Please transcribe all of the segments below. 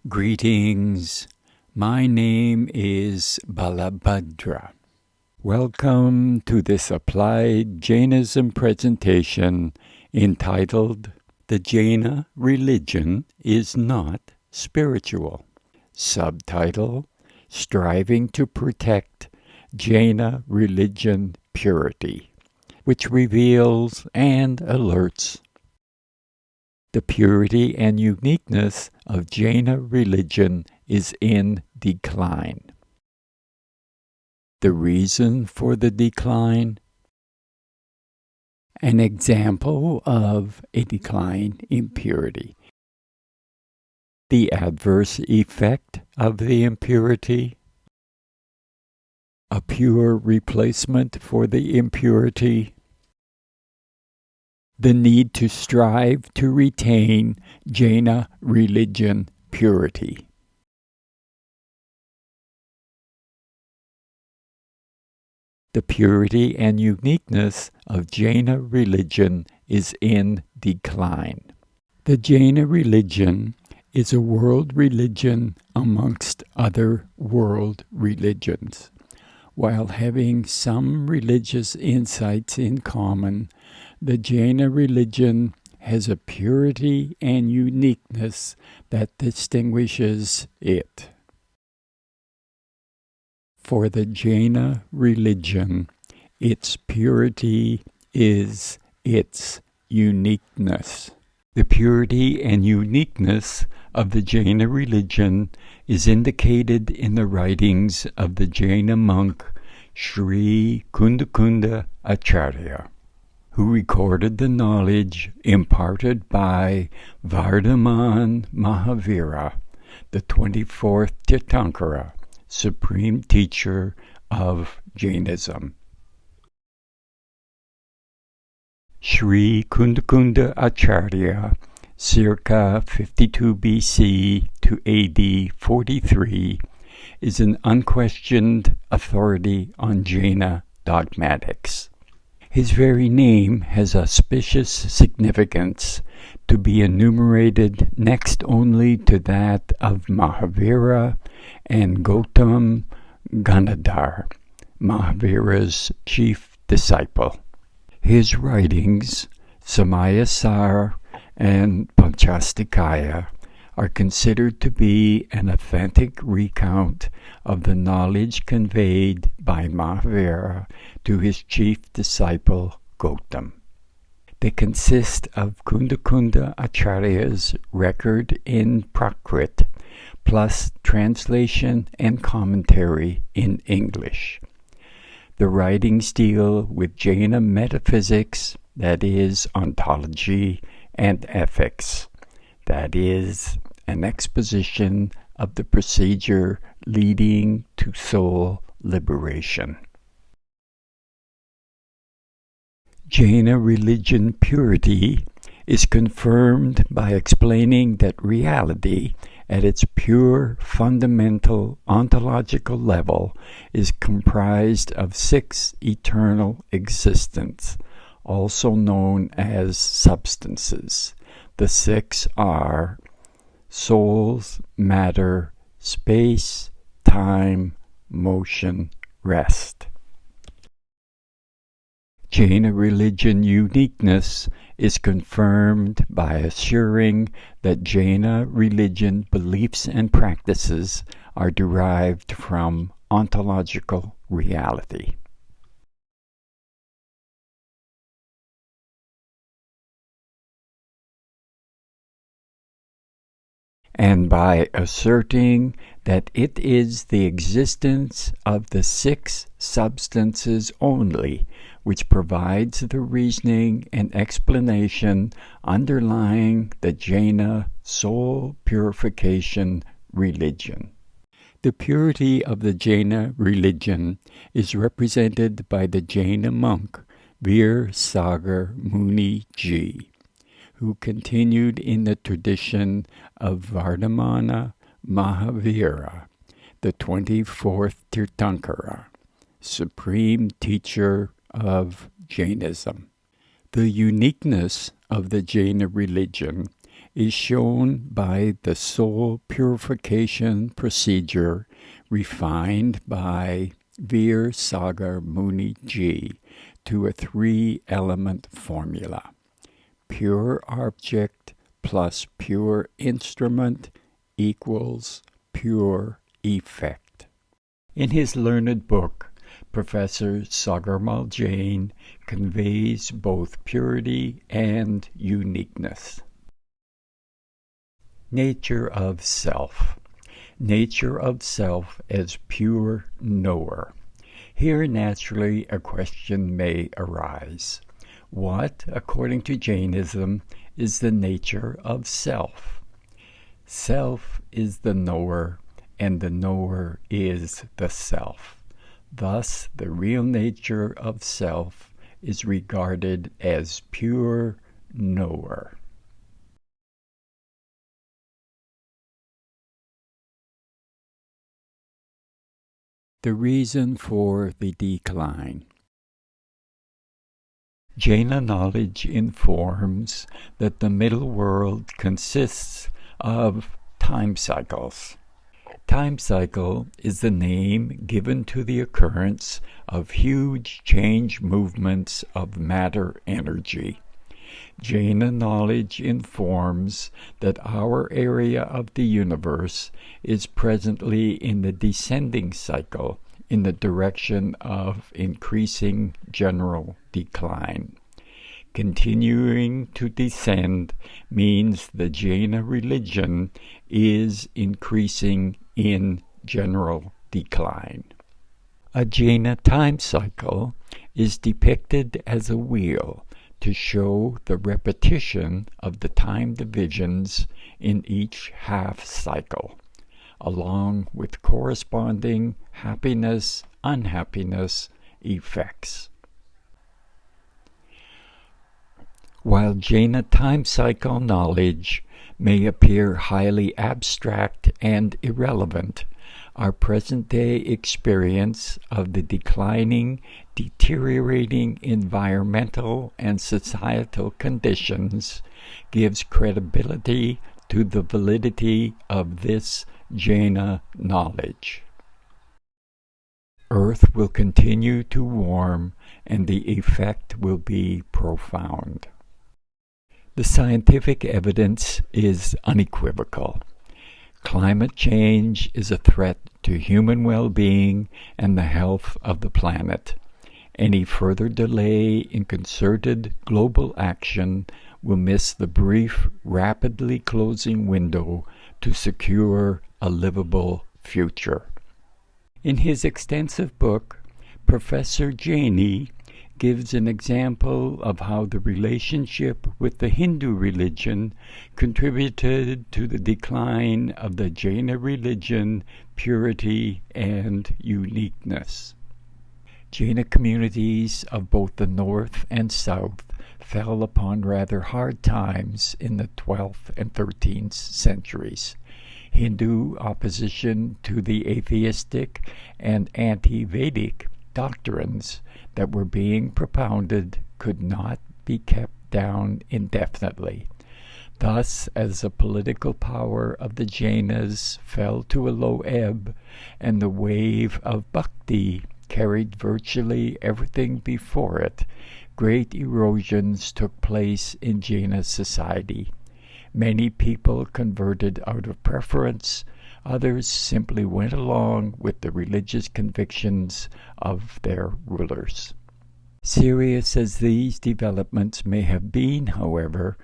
Greetings. My name is Balabhadra. Welcome to this applied Jainism presentation entitled The Jaina Religion is Not Spiritual. Subtitle: Striving to Protect Jaina Religion Purity, which reveals and alerts the purity and uniqueness of Jaina religion is in decline. The reason for the decline? An example of a decline in purity. The adverse effect of the impurity? A pure replacement for the impurity? The need to strive to retain Jaina religion purity. The purity and uniqueness of Jaina religion is in decline. The Jaina religion is a world religion amongst other world religions. While having some religious insights in common, the Jaina religion has a purity and uniqueness that distinguishes it. For the Jaina religion, its purity is its uniqueness. The purity and uniqueness of the Jaina religion is indicated in the writings of the Jaina monk Sri Kundakunda Acharya, who recorded the knowledge imparted by Vardhaman Mahavira, the 24th Tirthankara, supreme teacher of Jainism. Sri Kundakunda Acharya, circa 52 BC to AD 43, is an unquestioned authority on Jaina dogmatics. His very name has auspicious significance, to be enumerated next only to that of Mahavira and Gautam Ganadhar, Mahavira's chief disciple. His writings, Samayasar and Panchastikaya, are considered to be an authentic recount of the knowledge conveyed by Mahavira to his chief disciple Gautam. They consist of Kundakunda Acharya's record in Prakrit, plus translation and commentary in English. The writings deal with Jaina metaphysics, that is, ontology, and ethics, that is, an exposition of the procedure leading to soul liberation. Jaina religion purity is confirmed by explaining that reality, at its pure, fundamental, ontological level, is comprised of 6 eternal existents, also known as substances. The 6 are souls, matter, space, time, motion, rest. Jaina religion uniqueness is confirmed by assuring that Jaina religion beliefs and practices are derived from ontological reality. And by asserting that it is the existence of the 6 substances only which provides the reasoning and explanation underlying the Jaina soul purification religion. The purity of the Jaina religion is represented by the Jaina monk Veer Sagar Muni Ji, who continued in the tradition of Vardhamana Mahavira, the 24th Tirthankara, supreme teacher of Jainism. The uniqueness of the Jaina religion is shown by the soul purification procedure refined by Veer Sagar Muni Ji to a 3-element formula: pure object plus pure instrument equals pure effect. In his learned book, Professor Sagarmal Jain conveys both purity and uniqueness. Nature of self. Nature of self as pure knower. Here naturally a question may arise. What, according to Jainism, is the nature of self? Self is the knower, and the knower is the self. Thus, the real nature of self is regarded as pure knower. The reason for the decline. Jaina knowledge informs that the middle world consists of time cycles. Time cycle is the name given to the occurrence of huge change movements of matter energy. Jaina knowledge informs that our area of the universe is presently in the descending cycle in the direction of increasing general decline. Continuing to descend means the Jaina religion is increasing in general decline. A Jaina time cycle is depicted as a wheel to show the repetition of the time divisions in each half cycle, along with corresponding happiness, unhappiness effects. While Jaina time cycle knowledge may appear highly abstract and irrelevant, our present-day experience of the declining, deteriorating environmental and societal conditions gives credibility to the validity of this Jaina knowledge. Earth will continue to warm, and the effect will be profound. The scientific evidence is unequivocal. Climate change is a threat to human well-being and the health of the planet. Any further delay in concerted global action will miss the brief, rapidly closing window to secure a livable future. In his extensive book, Professor Jaina gives an example of how the relationship with the Hindu religion contributed to the decline of the Jaina religion, purity, and uniqueness. Jaina communities of both the North and South fell upon rather hard times in the 12th and 13th centuries. Hindu opposition to the atheistic and anti-Vedic doctrines that were being propounded could not be kept down indefinitely. Thus, as the political power of the Jainas fell to a low ebb, and the wave of bhakti carried virtually everything before it, great erosions took place in Jaina society. Many people converted out of preference. Others simply went along with the religious convictions of their rulers. Serious as these developments may have been, however,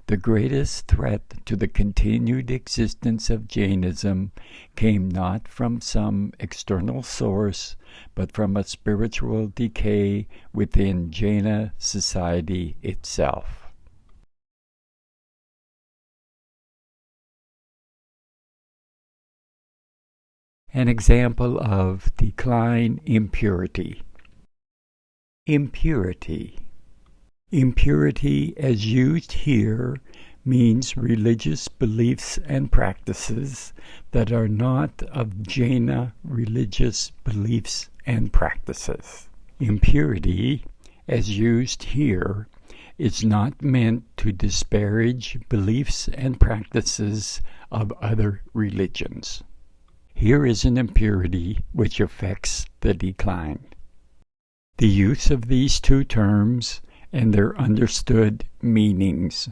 the greatest threat to the continued existence of Jainism came not from some external source, but from a spiritual decay within Jaina society itself. An example of decline impurity. Impurity. Impurity, as used here, means religious beliefs and practices that are not of Jaina religious beliefs and practices. Impurity, as used here, is not meant to disparage beliefs and practices of other religions. Here is an impurity which affects the decline. The use of these two terms and their understood meanings,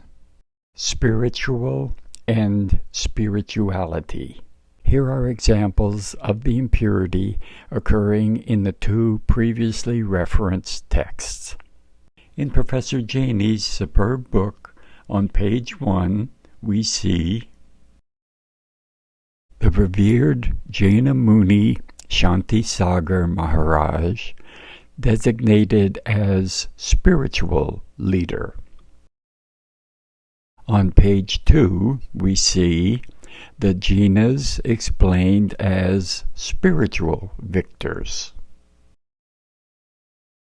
spiritual and spirituality. Here are examples of the impurity occurring in the two previously referenced texts. In Professor Jaina's superb book, on page 1, we see the revered Jaina Muni Shanti Sagar Maharaj, designated as spiritual leader. On page 2, we see the Jainas explained as spiritual victors.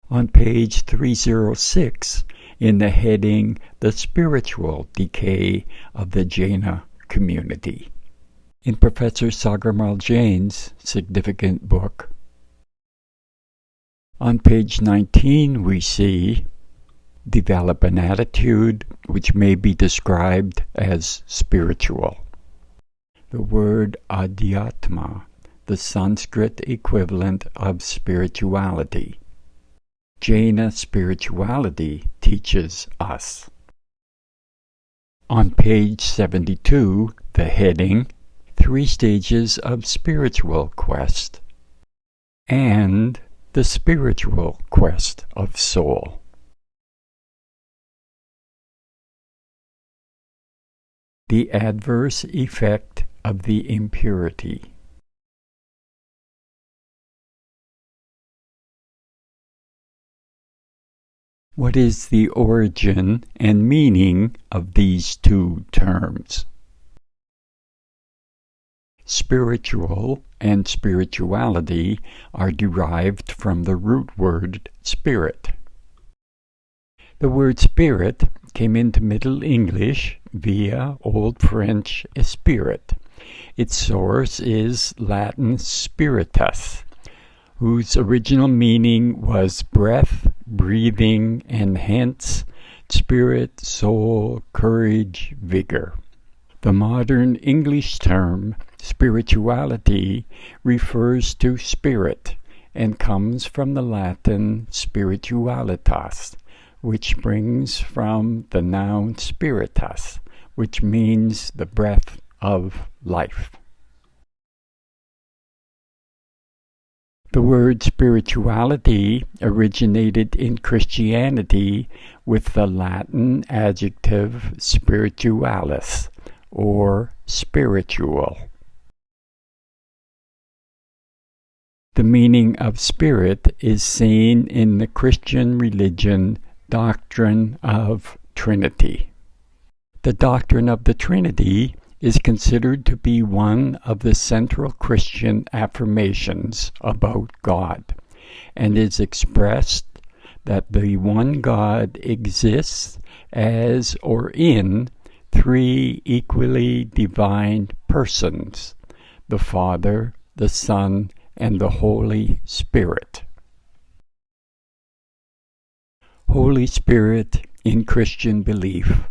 On page 306, in the heading, The Spiritual Decay of the Jaina Community. In Professor Sagarmal Jain's significant book, on page 19, we see develop an attitude which may be described as spiritual. The word adhyatma, the Sanskrit equivalent of spirituality. Jaina spirituality teaches us. On page 72, the heading, 3 Stages of Spiritual Quest, and the Spiritual Quest of Soul. The adverse effect of the impurity. What is the origin and meaning of these two terms? Spiritual and spirituality are derived from the root word spirit. The word spirit came into Middle English via Old French spirit. Its source is Latin spiritus, whose original meaning was breath, breathing, and hence spirit, soul, courage, vigor. The modern English term spirituality refers to spirit and comes from the Latin spiritualitas, which springs from the noun spiritus, which means the breath of life. The word spirituality originated in Christianity with the Latin adjective spiritualis, or spiritual. The meaning of spirit is seen in the Christian religion doctrine of Trinity. The doctrine of the Trinity is considered to be one of the central Christian affirmations about God, and is expressed that the one God exists as or in 3 equally divine persons, the Father, the Son, and the Holy Spirit. Holy Spirit in Christian belief,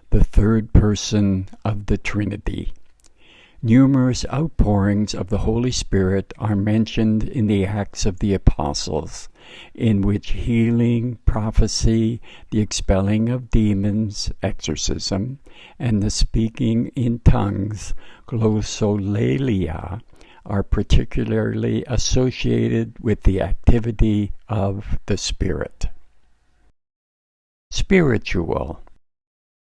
the third person of the Trinity. Numerous outpourings of the Holy Spirit are mentioned in the Acts of the Apostles, in which healing, prophecy, the expelling of demons, exorcism, and the speaking in tongues, glossolalia, are particularly associated with the activity of the Spirit. Spiritual.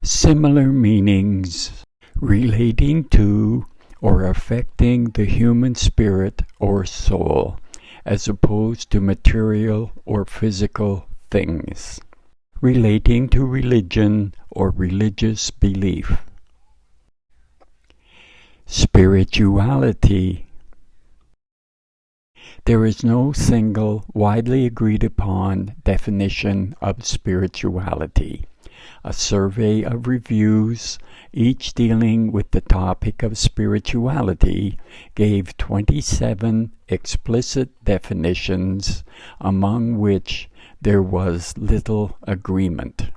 Similar meanings relating to or affecting the human spirit or soul, as opposed to material or physical things. Relating to religion or religious belief. Spirituality. There is no single, widely agreed upon definition of spirituality. A survey of reviews, each dealing with the topic of spirituality, gave 27 explicit definitions, among which there was little agreement.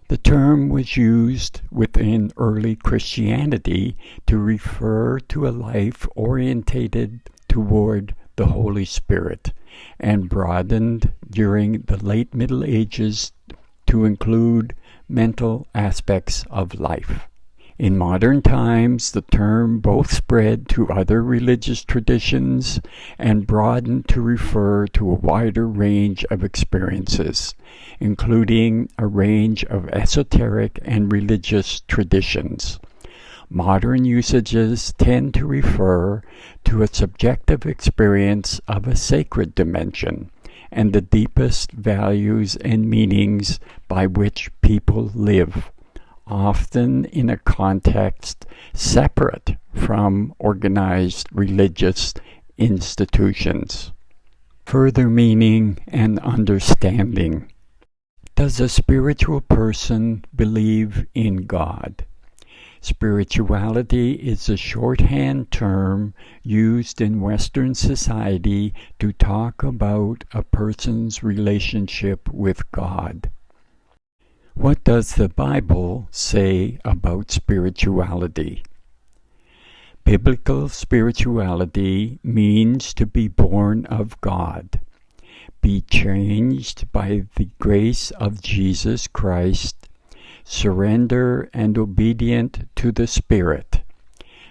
The term was used within early Christianity to refer to a life orientated toward the Holy Spirit, and broadened during the late Middle Ages to include mental aspects of life. In modern times, the term both spread to other religious traditions and broadened to refer to a wider range of experiences, including a range of esoteric and religious traditions. Modern usages tend to refer to a subjective experience of a sacred dimension and the deepest values and meanings by which people live, often in a context separate from organized religious institutions. Further meaning and understanding. Does a spiritual person believe in God? Spirituality is a shorthand term used in Western society to talk about a person's relationship with God. What does the Bible say about spirituality? Biblical spirituality means to be born of God, be changed by the grace of Jesus Christ, surrender and obedient to the Spirit,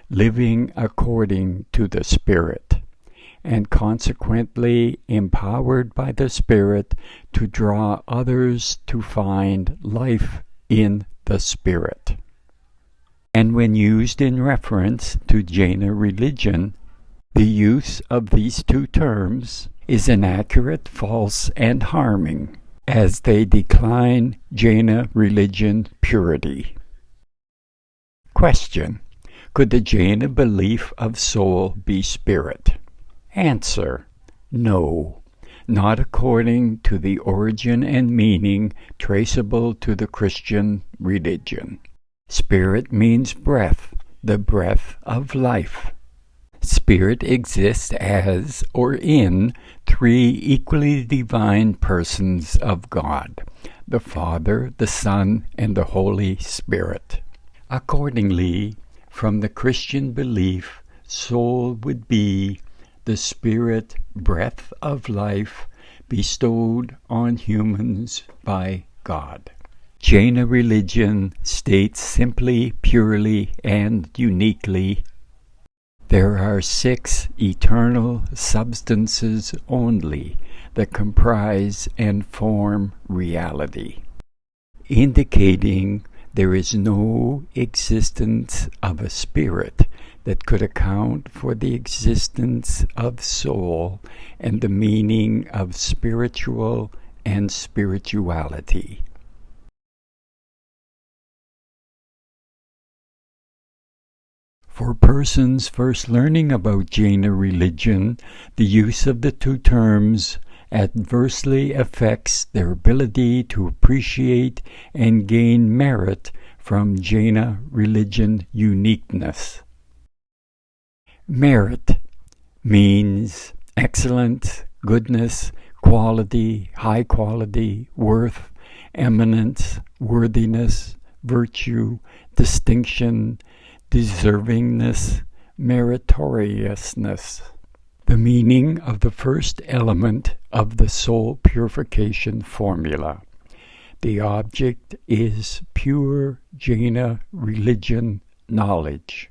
living according to the Spirit, and consequently empowered by the Spirit to draw others to find life in the Spirit. And when used in reference to Jaina religion, the use of these two terms is inaccurate, false, and harming, as they decline Jaina religion purity. Question: could the Jaina belief of soul be spirit? Answer: no, not according to the origin and meaning traceable to the Christian religion. Spirit means breath, the breath of life. Spirit exists as or in three equally divine persons of God, the Father, the Son, and the Holy Spirit. Accordingly, from the Christian belief, soul would be the spirit breath of life bestowed on humans by God. Jaina religion states simply, purely, and uniquely, there are 6 eternal substances only that comprise and form reality, indicating there is no existence of a spirit that could account for the existence of soul and the meaning of spiritual and spirituality. For persons first learning about Jaina religion, the use of the two terms adversely affects their ability to appreciate and gain merit from Jaina religion uniqueness. Merit means excellence, goodness, quality, high quality, worth, eminence, worthiness, virtue, distinction, deservingness, meritoriousness. The meaning of the first element of the soul purification formula. The object is pure Jaina religion knowledge.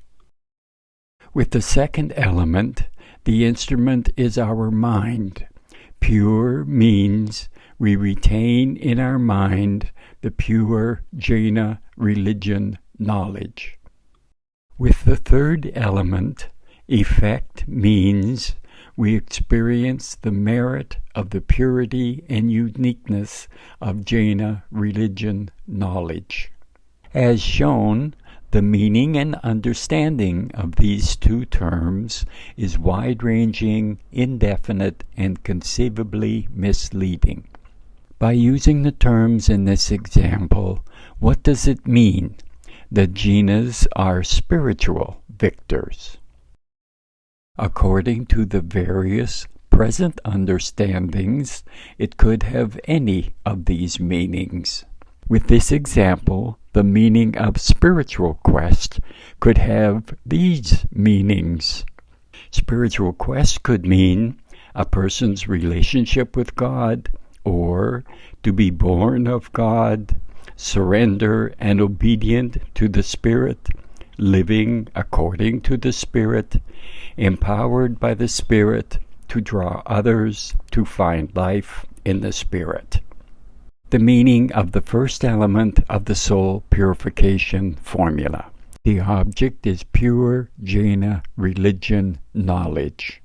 With the second element, the instrument is our mind. Pure means we retain in our mind the pure Jaina religion knowledge. With the third element, effect means we experience the merit of the purity and uniqueness of Jaina religion knowledge. As shown, the meaning and understanding of these two terms is wide-ranging, indefinite, and conceivably misleading. By using the terms in this example, what does it mean? The Jainas are spiritual victors. According to the various present understandings, it could have any of these meanings. With this example, the meaning of spiritual quest could have these meanings. Spiritual quest could mean a person's relationship with God, or to be born of God, surrender and obedient to the Spirit, living according to the Spirit, empowered by the Spirit to draw others to find life in the Spirit. The meaning of the first element of the soul purification formula. The object is pure Jaina religion knowledge.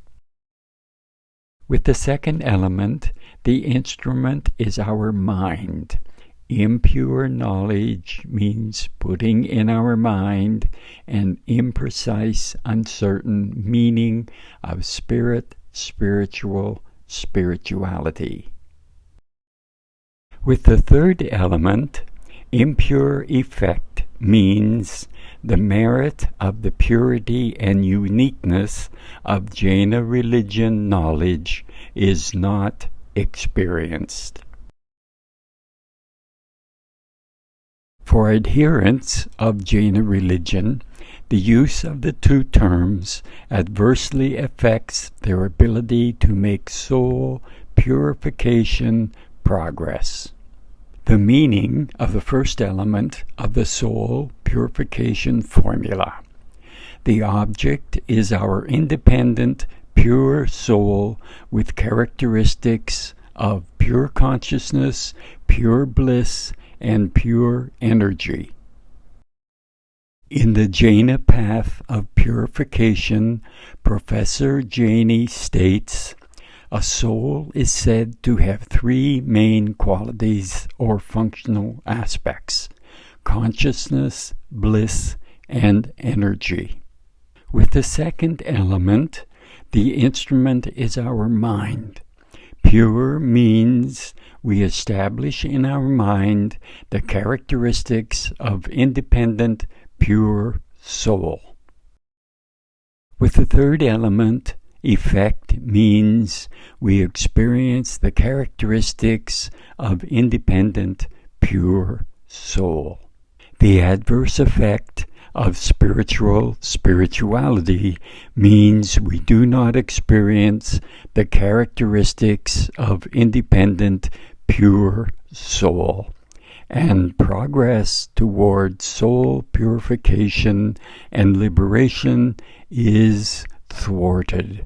With the second element, the instrument is our mind. Impure knowledge means putting in our mind an imprecise, uncertain meaning of spirit, spirituality. With the third element, impure effect means the merit of the purity and uniqueness of Jaina religion knowledge is not experienced. For adherents of Jaina religion, the use of the two terms adversely affects their ability to make soul purification progress. The meaning of the first element of the soul purification formula. The object is our independent, pure soul with characteristics of pure consciousness, pure bliss, and pure energy. In the Jaina path of purification, Professor Jaina states, a soul is said to have three main qualities or functional aspects: consciousness, bliss, and energy. With the second element, the instrument is our mind. Pure means we establish in our mind the characteristics of independent, pure soul. With the third element, effect means we experience the characteristics of independent, pure soul. The adverse effect of spirituality means we do not experience the characteristics of independent, pure soul, and progress toward soul purification and liberation is thwarted.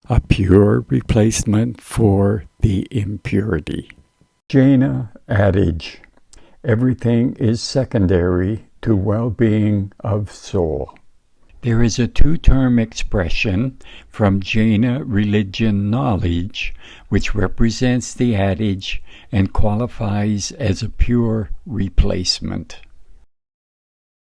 A pure replacement for the impurity. Jaina adage, everything is secondary to well-being of soul. There is a two-term expression from Jaina religion knowledge which represents the adage and qualifies as a pure replacement.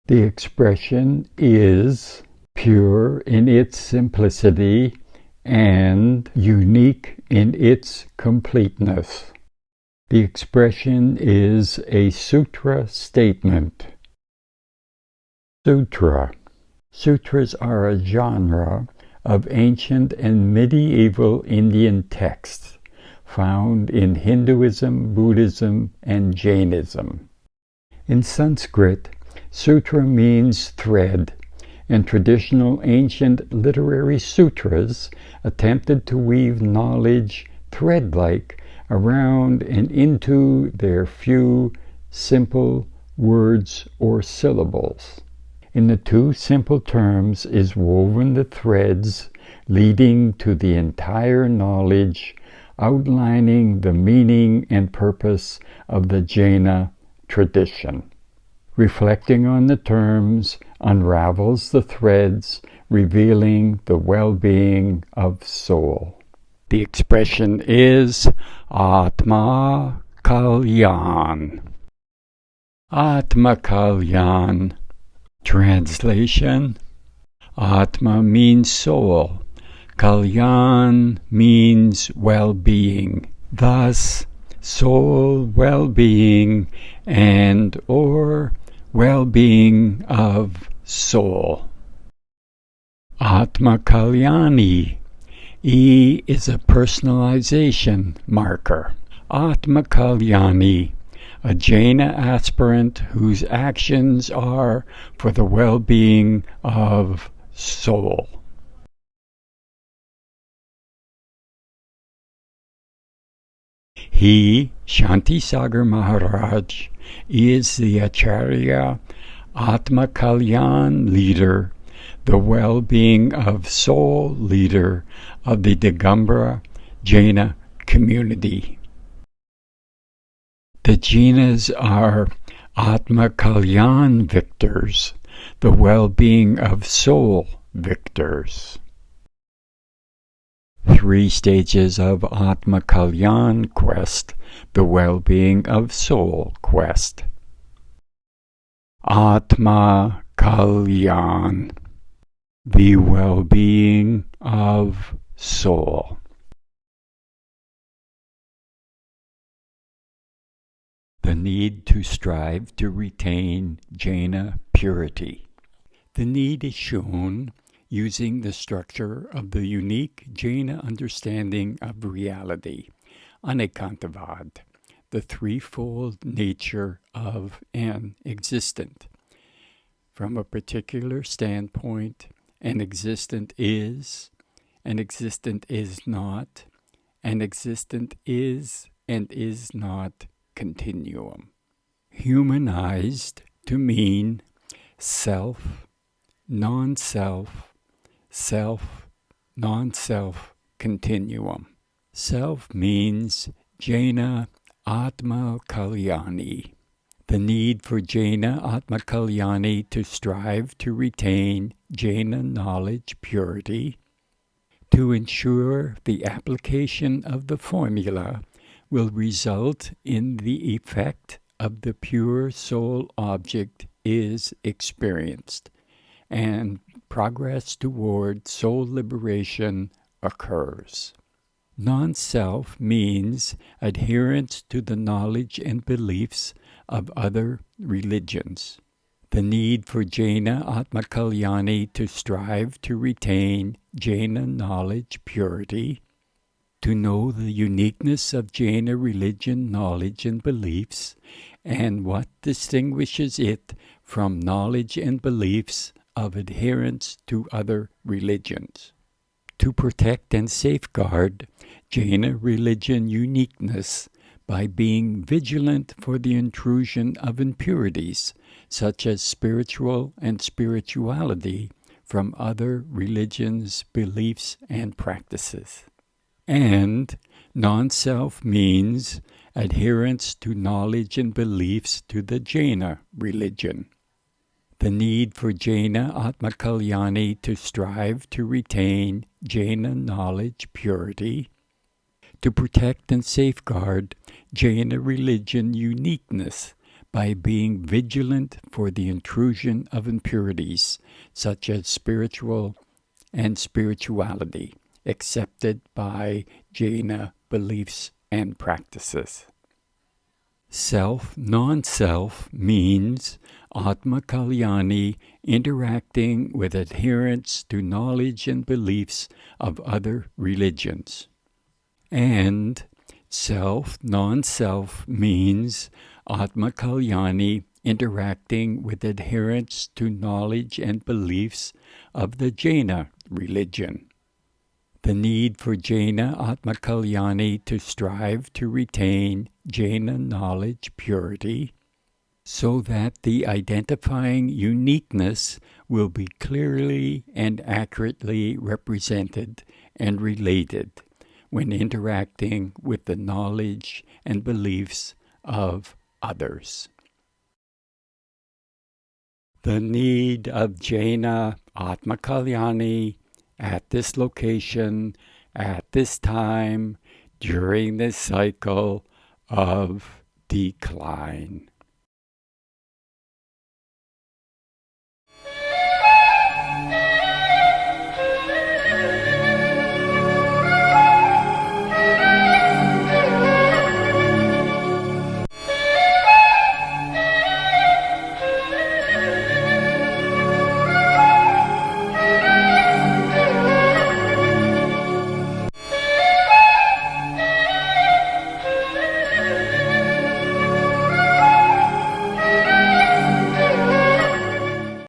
The expression is pure in its simplicity and unique in its completeness. The expression is a sutra statement. Sutra. Sutras are a genre of ancient and medieval Indian texts found in Hinduism, Buddhism, and Jainism. In Sanskrit, sutra means thread, and traditional ancient literary sutras attempted to weave knowledge thread-like around and into their few simple words or syllables. In the two simple terms is woven the threads leading to the entire knowledge, outlining the meaning and purpose of the Jaina tradition. Reflecting on the terms unravels the threads, revealing the well-being of soul. The expression is Atma Kalyana. Atma Kalyana. Translation: Atma means soul. Kalyan means well-being. Thus, soul well-being and or well-being of soul. Atma Kalyani. E is a personalization marker. Atma Kalyani, a Jaina aspirant whose actions are for the well-being of soul. He, Shanti Sagar Maharaj, is the Acharya Atma Kalyan leader, the well-being of soul leader of the Digambara Jaina community. The Jainas are Atma Kalyan victors, the well-being of soul victors. 3 stages of Atma Kalyan quest, the well-being of soul quest. Atma Kalyan, the well-being of soul. The need to strive to retain Jaina purity. The need is shown using the structure of the unique Jaina understanding of reality, Anekantavat, the threefold nature of an existent. From a particular standpoint, an existent is not, an existent is and is not continuum. Humanized to mean self, non-self, self, non-self continuum. Self means Jaina Atma Kalyani. The need for Jaina Atma Kalyani to strive to retain Jaina knowledge purity, to ensure the application of the formula will result in the effect of the pure soul object is experienced, and progress toward soul liberation occurs. Non-self means adherence to the knowledge and beliefs of other religions. The need for Jaina Atma Kalyani to strive to retain Jaina knowledge purity, to know the uniqueness of Jaina religion knowledge and beliefs, and what distinguishes it from knowledge and beliefs of adherence to other religions. To protect and safeguard Jaina religion uniqueness by being vigilant for the intrusion of impurities, such as spiritual and spirituality, from other religions, beliefs, and practices. And non-self means adherence to knowledge and beliefs to the Jaina religion. The need for Jaina Atma Kalyani to strive to retain Jaina knowledge purity, to protect and safeguard Jaina religion uniqueness by being vigilant for the intrusion of impurities, such as spiritual and spirituality, accepted by Jaina beliefs and practices. Self, non-self means Atma Kalyani interacting with adherents to knowledge and beliefs of other religions. And self, non-self means Atma Kalyani interacting with adherents to knowledge and beliefs of the Jaina religion. The need for Jaina Atma Kalyani to strive to retain Jaina knowledge purity, so that the identifying uniqueness will be clearly and accurately represented and related when interacting with the knowledge and beliefs of others. The need of Jaina Atma Kalyani at this location, at this time, during this cycle of decline.